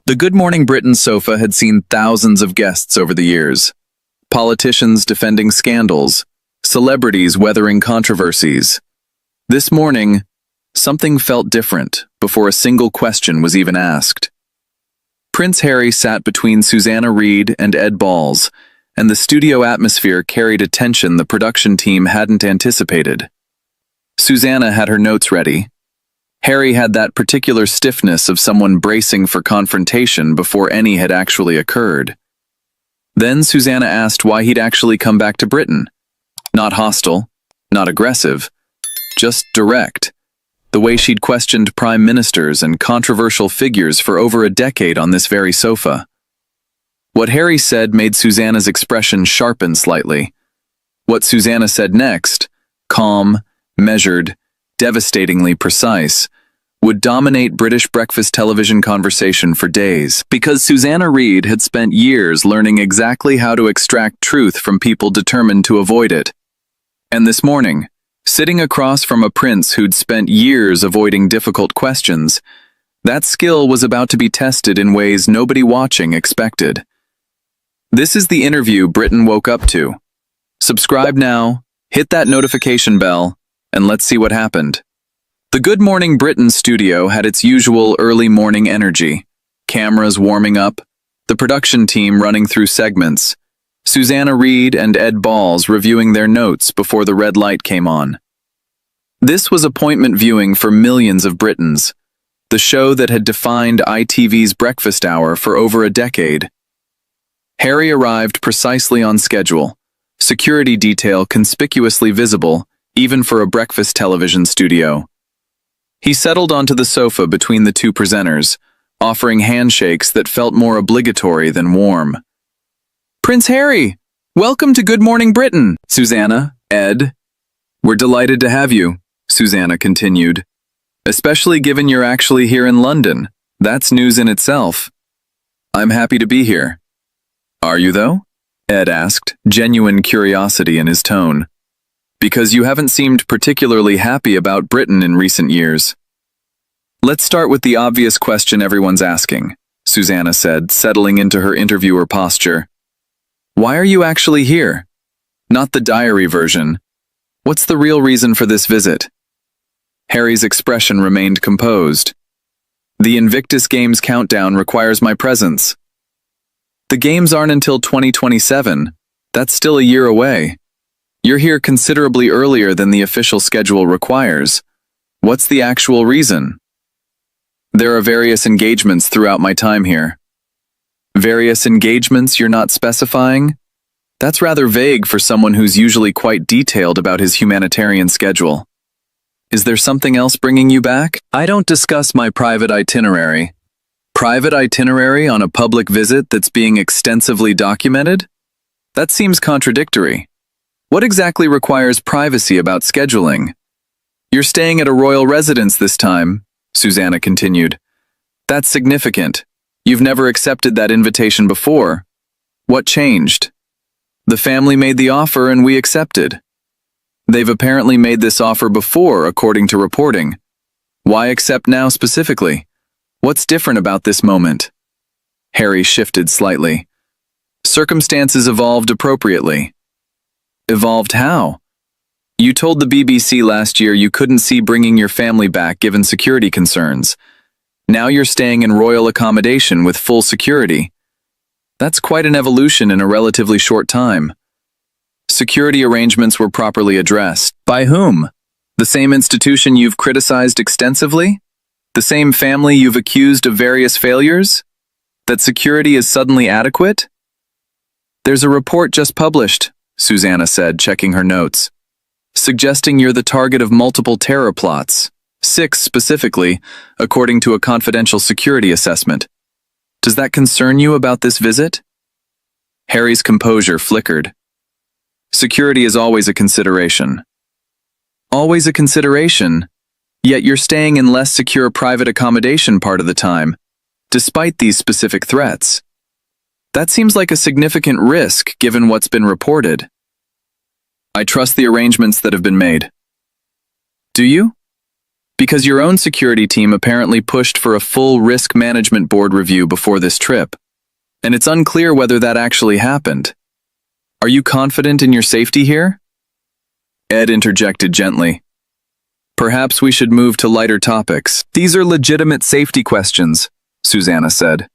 The Good Morning Britain sofa had seen thousands of guests over the years. Politicians defending scandals, celebrities weathering controversies. This morning, something felt different before a single question was even asked. Prince Harry sat between Susanna Reid and Ed Balls, and the studio atmosphere carried a tension the production team hadn't anticipated. Susanna had her notes ready. Harry had that particular stiffness of someone bracing for confrontation before any had actually occurred. Then Susanna asked why he'd actually come back to Britain. Not hostile, not aggressive, just direct. The way she'd questioned prime ministers and controversial figures for over a decade on this very sofa. What Harry said made Susanna's expression sharpen slightly. What Susanna said next, calm, measured, devastatingly precise, would dominate British breakfast television conversation for days, because Susanna Reid had spent years learning exactly how to extract truth from people determined to avoid it. And this morning, sitting across from a prince who'd spent years avoiding difficult questions, that skill was about to be tested in ways nobody watching expected. This is the interview Britain woke up to. Subscribe now, hit that notification bell, and let's see what happened. The Good Morning Britain studio had its usual early morning energy. Cameras warming up, the production team running through segments, Susanna Reid and Ed Balls reviewing their notes before the red light came on. This was appointment viewing for millions of Britons, the show that had defined ITV's breakfast hour for over a decade. Harry arrived precisely on schedule, security detail conspicuously visible, even for a breakfast television studio. He settled onto the sofa between the two presenters, offering handshakes that felt more obligatory than warm. "Prince Harry, welcome to Good Morning Britain." "Susanna, Ed, we're delighted to have you," Susanna continued. "Especially given you're actually here in London. That's news in itself." "I'm happy to be here." "Are you though?" Ed asked, genuine curiosity in his tone. "Because you haven't seemed particularly happy about Britain in recent years." "Let's start with the obvious question everyone's asking," Susanna said, settling into her interviewer posture. "Why are you actually here? Not the diary version. What's the real reason for this visit?" Harry's expression remained composed. "The Invictus Games countdown requires my presence." "The games aren't until 2027. That's still a year away. You're here considerably earlier than the official schedule requires. What's the actual reason?" "There are various engagements throughout my time here." "Various engagements you're not specifying? That's rather vague for someone who's usually quite detailed about his humanitarian schedule. Is there something else bringing you back?" "I don't discuss my private itinerary." "Private itinerary on a public visit that's being extensively documented? That seems contradictory. What exactly requires privacy about scheduling?" "You're staying at a royal residence this time," Susanna continued. "That's significant. You've never accepted that invitation before. What changed?" "The family made the offer and we accepted." "They've apparently made this offer before, according to reporting. Why accept now specifically? What's different about this moment?" Harry shifted slightly. "Circumstances evolved appropriately." "Evolved how?" "You told the BBC last year you couldn't see bringing your family back given security concerns. Now you're staying in royal accommodation with full security. That's quite an evolution in a relatively short time." "Security arrangements were properly addressed." "By whom? The same institution you've criticized extensively? The same family you've accused of various failures? That security is suddenly adequate?" "There's a report just published," Susanna said, checking her notes, "suggesting you're the target of multiple terror plots, 6 specifically, according to a confidential security assessment. Does that concern you about this visit?" Harry's composure flickered. "Security is always a consideration." "Always a consideration? Yet you're staying in less secure private accommodation part of the time, despite these specific threats. That seems like a significant risk given what's been reported." "I trust the arrangements that have been made." "Do you?" Because your own security team apparently pushed for a full risk management board review before this trip, and it's unclear whether that actually happened. Are you confident in your safety here? Ed interjected gently. Perhaps we should move to lighter topics. These are legitimate safety questions, Susanna said.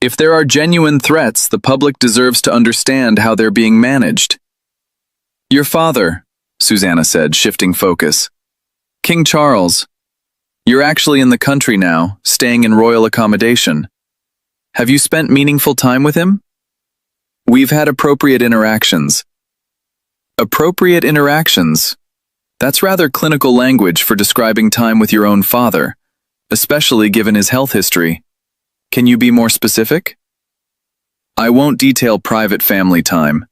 If there are genuine threats, the public deserves to understand how they're being managed. Your father, Susanna said, shifting focus. King Charles. You're actually in the country now, staying in royal accommodation. Have you spent meaningful time with him? We've had appropriate interactions. Appropriate interactions? That's rather clinical language for describing time with your own father, especially given his health history. Can you be more specific? I won't detail private family time.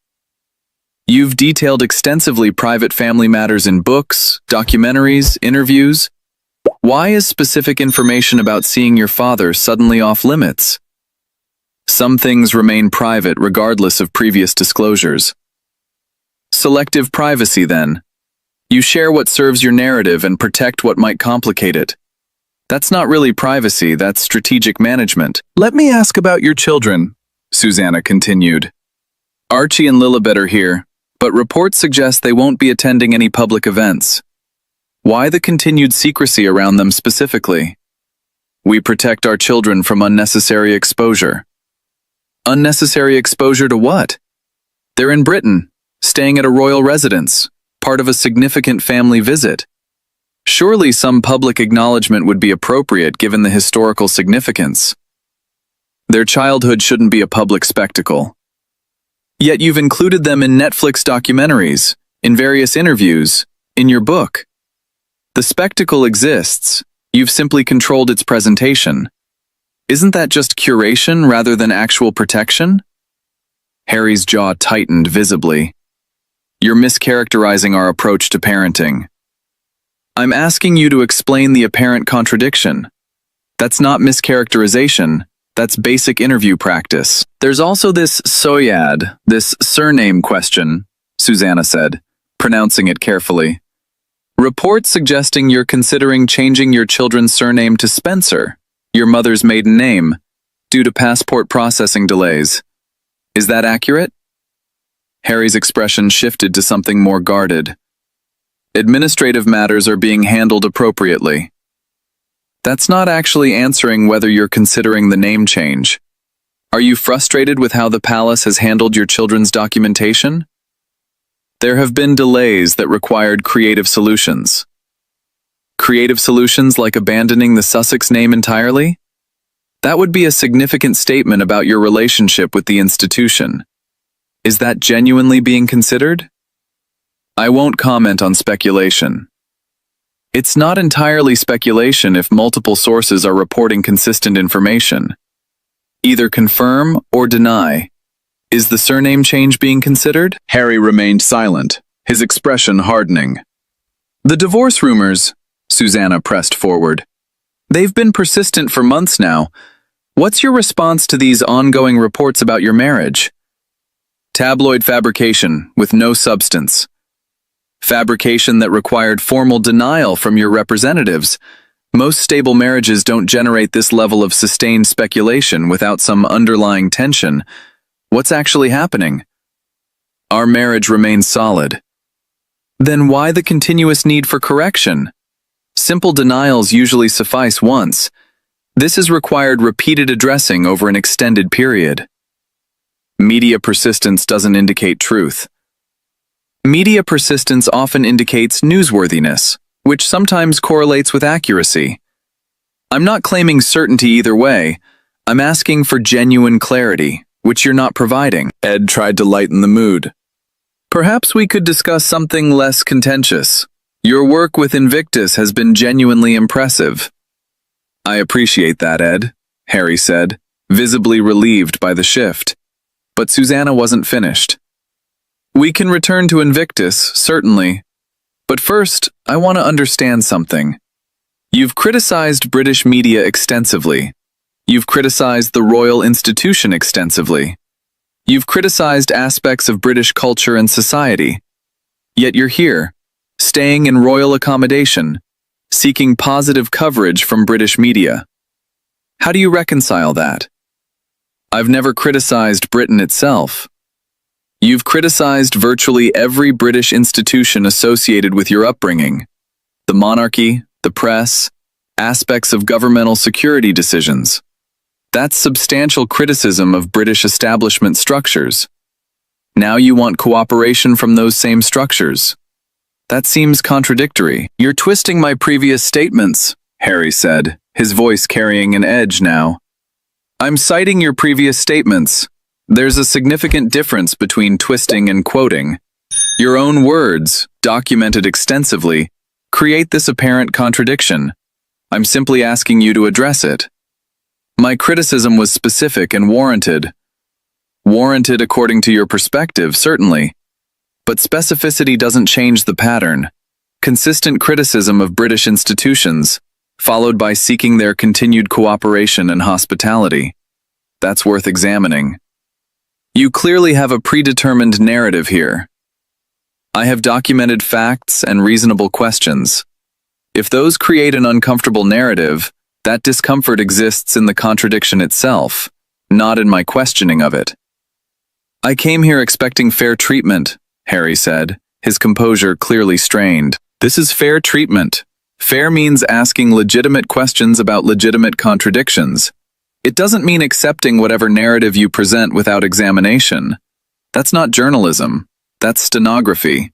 You've detailed extensively private family matters in books, documentaries, interviews. Why is specific information about seeing your father suddenly off limits? Some things remain private regardless of previous disclosures. Selective privacy, then. You share what serves your narrative and protect what might complicate it. That's not really privacy, that's strategic management. Let me ask about your children, Susanna continued. Archie and Lilibet are here, but reports suggest they won't be attending any public events. Why the continued secrecy around them specifically? We protect our children from unnecessary exposure. Unnecessary exposure to what? They're in Britain, staying at a royal residence, part of a significant family visit. Surely some public acknowledgement would be appropriate given the historical significance. Their childhood shouldn't be a public spectacle. Yet you've included them in Netflix documentaries, in various interviews, in your book. The spectacle exists, you've simply controlled its presentation. Isn't that just curation rather than actual protection? Harry's jaw tightened visibly. You're mischaracterizing our approach to parenting. I'm asking you to explain the apparent contradiction. That's not mischaracterization, that's basic interview practice. There's also this soyad, this surname question, Susanna said, pronouncing it carefully. Reports suggesting you're considering changing your children's surname to Spencer, your mother's maiden name, due to passport processing delays. Is that accurate? Harry's expression shifted to something more guarded. Administrative matters are being handled appropriately. That's not actually answering whether you're considering the name change. Are you frustrated with how the palace has handled your children's documentation? There have been delays that required creative solutions. Creative solutions like abandoning the Sussex name entirely? That would be a significant statement about your relationship with the institution. Is that genuinely being considered? I won't comment on speculation. It's not entirely speculation if multiple sources are reporting consistent information. Either confirm or deny. Is the surname change being considered? Harry remained silent, his expression hardening. The divorce rumors, Susanna pressed forward. They've been persistent for months now. What's your response to these ongoing reports about your marriage? Tabloid fabrication with no substance. Fabrication that required formal denial from your representatives. Most stable marriages don't generate this level of sustained speculation without some underlying tension. What's actually happening? Our marriage remains solid. Then why the continuous need for correction? Simple denials usually suffice once. This has required repeated addressing over an extended period. Media persistence doesn't indicate truth. Media persistence often indicates newsworthiness, which sometimes correlates with accuracy. I'm not claiming certainty either way. I'm asking for genuine clarity, which you're not providing. Ed tried to lighten the mood. Perhaps we could discuss something less contentious. Your work with Invictus has been genuinely impressive. I appreciate that, Ed, Harry said, visibly relieved by the shift. But Susanna wasn't finished. We can return to Invictus, certainly. But first, I want to understand something. You've criticized British media extensively. You've criticized the royal institution extensively. You've criticized aspects of British culture and society. Yet you're here, staying in royal accommodation, seeking positive coverage from British media. How do you reconcile that? I've never criticized Britain itself. You've criticized virtually every British institution associated with your upbringing. The monarchy, the press, aspects of governmental security decisions. That's substantial criticism of British establishment structures. Now you want cooperation from those same structures. That seems contradictory. You're twisting my previous statements, Harry said, his voice carrying an edge now. I'm citing your previous statements. There's a significant difference between twisting and quoting. Your own words, documented extensively, create this apparent contradiction. I'm simply asking you to address it. My criticism was specific and warranted. Warranted according to your perspective, certainly. But specificity doesn't change the pattern. Consistent criticism of British institutions, followed by seeking their continued cooperation and hospitality. That's worth examining. You clearly have a predetermined narrative here. I have documented facts and reasonable questions. If those create an uncomfortable narrative, that discomfort exists in the contradiction itself, not in my questioning of it. I came here expecting fair treatment, Harry said, his composure clearly strained. This is fair treatment. Fair means asking legitimate questions about legitimate contradictions. It doesn't mean accepting whatever narrative you present without examination. That's not journalism. That's stenography.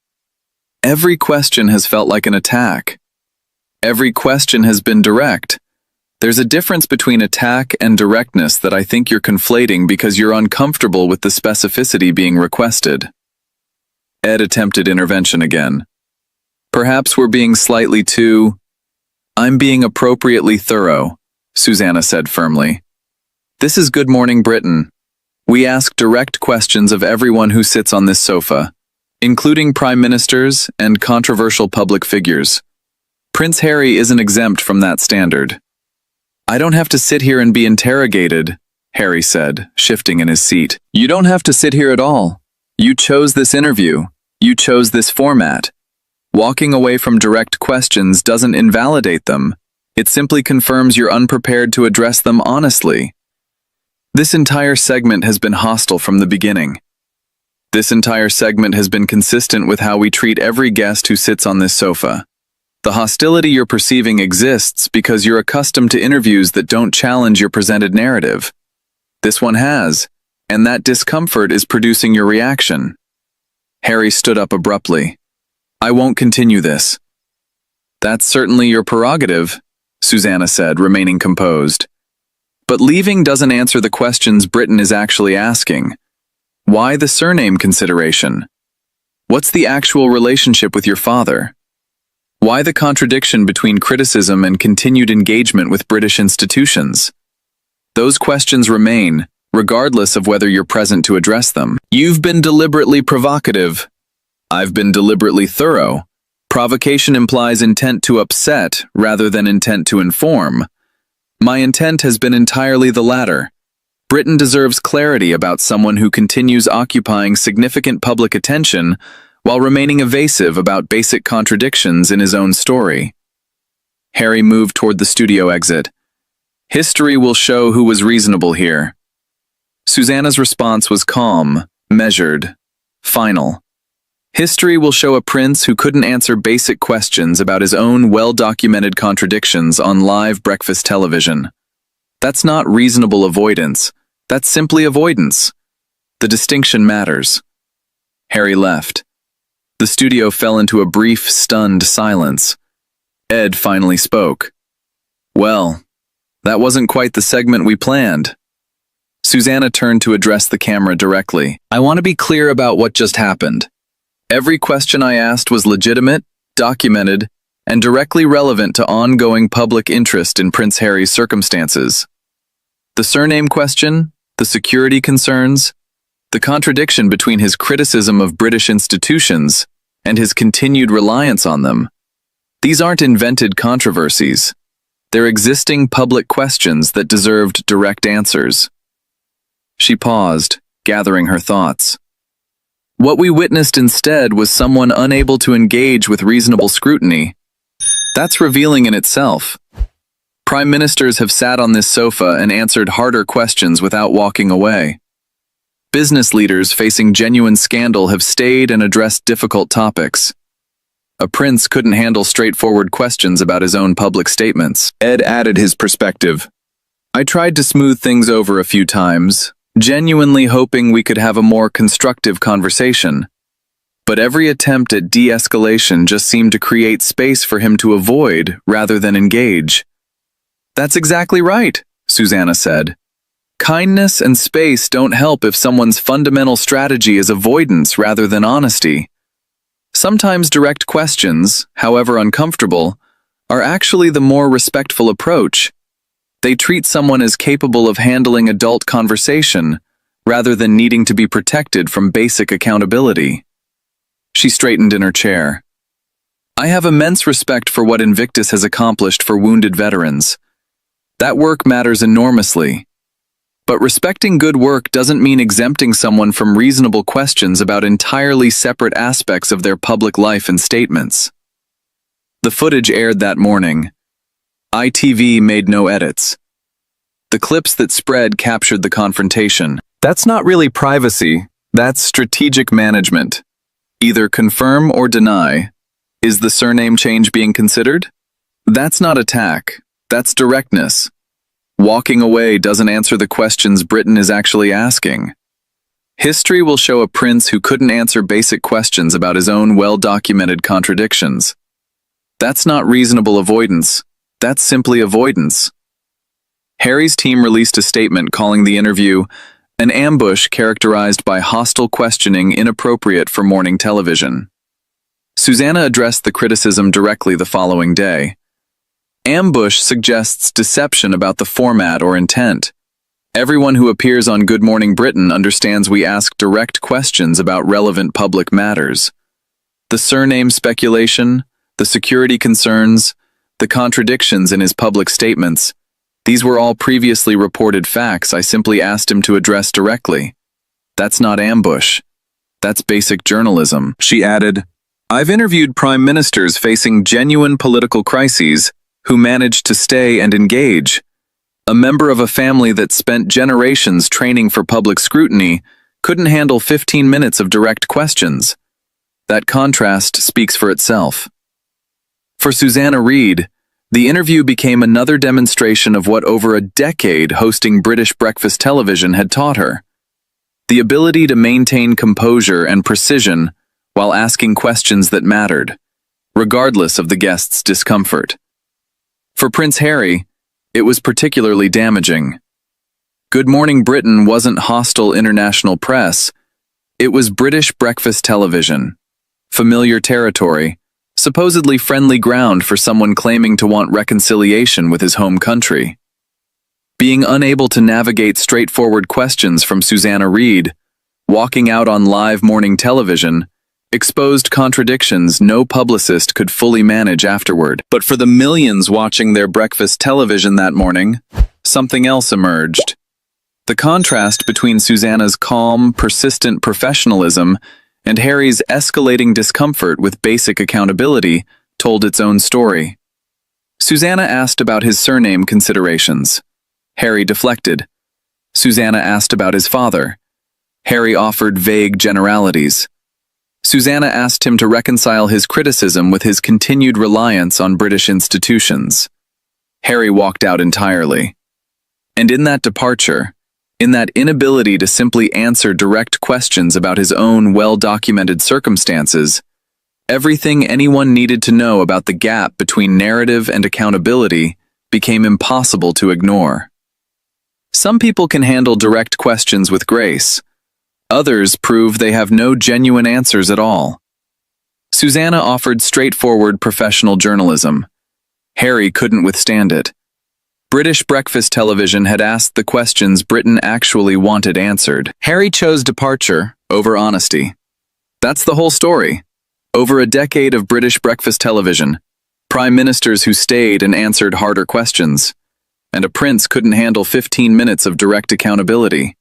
Every question has felt like an attack. Every question has been direct. There's a difference between attack and directness that I think you're conflating because you're uncomfortable with the specificity being requested. Ed attempted intervention again. Perhaps we're being slightly too... I'm being appropriately thorough, Susanna said firmly. This is Good Morning Britain. We ask direct questions of everyone who sits on this sofa, including prime ministers and controversial public figures. Prince Harry isn't exempt from that standard. I don't have to sit here and be interrogated, Harry said, shifting in his seat. You don't have to sit here at all. You chose this interview. You chose this format. Walking away from direct questions doesn't invalidate them. It simply confirms you're unprepared to address them honestly. This entire segment has been hostile from the beginning. This entire segment has been consistent with how we treat every guest who sits on this sofa. The hostility you're perceiving exists because you're accustomed to interviews that don't challenge your presented narrative. This one has, and that discomfort is producing your reaction. Harry stood up abruptly. I won't continue this. That's certainly your prerogative, Susanna said, remaining composed. But leaving doesn't answer the questions Britain is actually asking. Why the surname consideration? What's the actual relationship with your father? Why the contradiction between criticism and continued engagement with British institutions? Those questions remain, regardless of whether you're present to address them. You've been deliberately provocative. I've been deliberately thorough. Provocation implies intent to upset rather than intent to inform. My intent has been entirely the latter. Britain deserves clarity about someone who continues occupying significant public attention while remaining evasive about basic contradictions in his own story. Harry moved toward the studio exit. History will show who was reasonable here. Susanna's response was calm, measured, final. History will show a prince who couldn't answer basic questions about his own well-documented contradictions on live breakfast television. That's not reasonable avoidance. That's simply avoidance. The distinction matters. Harry left. The studio fell into a brief, stunned silence. Ed finally spoke. Well, that wasn't quite the segment we planned. Susanna turned to address the camera directly. I want to be clear about what just happened. Every question I asked was legitimate, documented, and directly relevant to ongoing public interest in Prince Harry's circumstances. The surname question, the security concerns, the contradiction between his criticism of British institutions and his continued reliance on them. These aren't invented controversies. They're existing public questions that deserved direct answers. She paused, gathering her thoughts. What we witnessed instead was someone unable to engage with reasonable scrutiny. That's revealing in itself. Prime ministers have sat on this sofa and answered harder questions without walking away. Business leaders facing genuine scandal have stayed and addressed difficult topics. A prince couldn't handle straightforward questions about his own public statements. Ed added his perspective. I tried to smooth things over a few times, genuinely hoping we could have a more constructive conversation. But every attempt at de-escalation just seemed to create space for him to avoid rather than engage. That's exactly right, Susanna said. Kindness and space don't help if someone's fundamental strategy is avoidance rather than honesty. Sometimes direct questions, however uncomfortable, are actually the more respectful approach. They treat someone as capable of handling adult conversation rather than needing to be protected from basic accountability. She straightened in her chair. I have immense respect for what Invictus has accomplished for wounded veterans. That work matters enormously. But respecting good work doesn't mean exempting someone from reasonable questions about entirely separate aspects of their public life and statements. The footage aired that morning. ITV made no edits. The clips that spread captured the confrontation. That's not really privacy, that's strategic management. Either confirm or deny. Is the surname change being considered? That's not attack, that's directness. Walking away doesn't answer the questions Britain is actually asking. History will show a prince who couldn't answer basic questions about his own well-documented contradictions. That's not reasonable avoidance, that's simply avoidance. Harry's team released a statement calling the interview an ambush characterized by hostile questioning inappropriate for morning television. Susanna addressed the criticism directly the following day. Ambush suggests deception about the format or intent. Everyone who appears on Good Morning Britain understands we ask direct questions about relevant public matters. The surname speculation, the security concerns, the contradictions in his public statements, these were all previously reported facts I simply asked him to address directly. That's not ambush. That's basic journalism. She added, I've interviewed prime ministers facing genuine political crises who managed to stay and engage. A member of a family that spent generations training for public scrutiny couldn't handle 15 minutes of direct questions. That contrast speaks for itself. For Susanna Reid, the interview became another demonstration of what over a decade hosting British breakfast television had taught her. The ability to maintain composure and precision while asking questions that mattered, regardless of the guest's discomfort. For Prince Harry, it was particularly damaging. Good Morning Britain wasn't hostile international press, it was British breakfast television. Familiar territory, supposedly friendly ground for someone claiming to want reconciliation with his home country. Being unable to navigate straightforward questions from Susanna Reid, walking out on live morning television, exposed contradictions no publicist could fully manage afterward. But for the millions watching their breakfast television that morning, something else emerged. The contrast between Susanna's calm, persistent professionalism and Harry's escalating discomfort with basic accountability told its own story. Susanna asked about his surname considerations. Harry deflected. Susanna asked about his father. Harry offered vague generalities. Susanna asked him to reconcile his criticism with his continued reliance on British institutions. Harry walked out entirely. And in that departure, in that inability to simply answer direct questions about his own well-documented circumstances, everything anyone needed to know about the gap between narrative and accountability became impossible to ignore. Some people can handle direct questions with grace. Others prove they have no genuine answers at all. Susanna offered straightforward professional journalism. Harry couldn't withstand it. British breakfast television had asked the questions Britain actually wanted answered. Harry chose departure over honesty. That's the whole story. Over a decade of British breakfast television, prime ministers who stayed and answered harder questions, and a prince couldn't handle 15 minutes of direct accountability.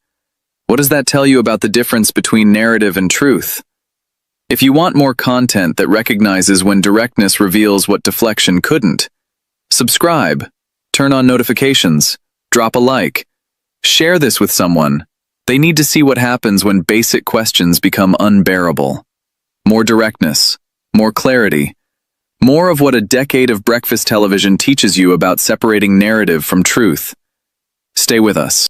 What does that tell you about the difference between narrative and truth? If you want more content that recognizes when directness reveals what deflection couldn't, subscribe, turn on notifications, drop a like, share this with someone. They need to see what happens when basic questions become unbearable. More directness, more clarity, more of what a decade of breakfast television teaches you about separating narrative from truth. Stay with us.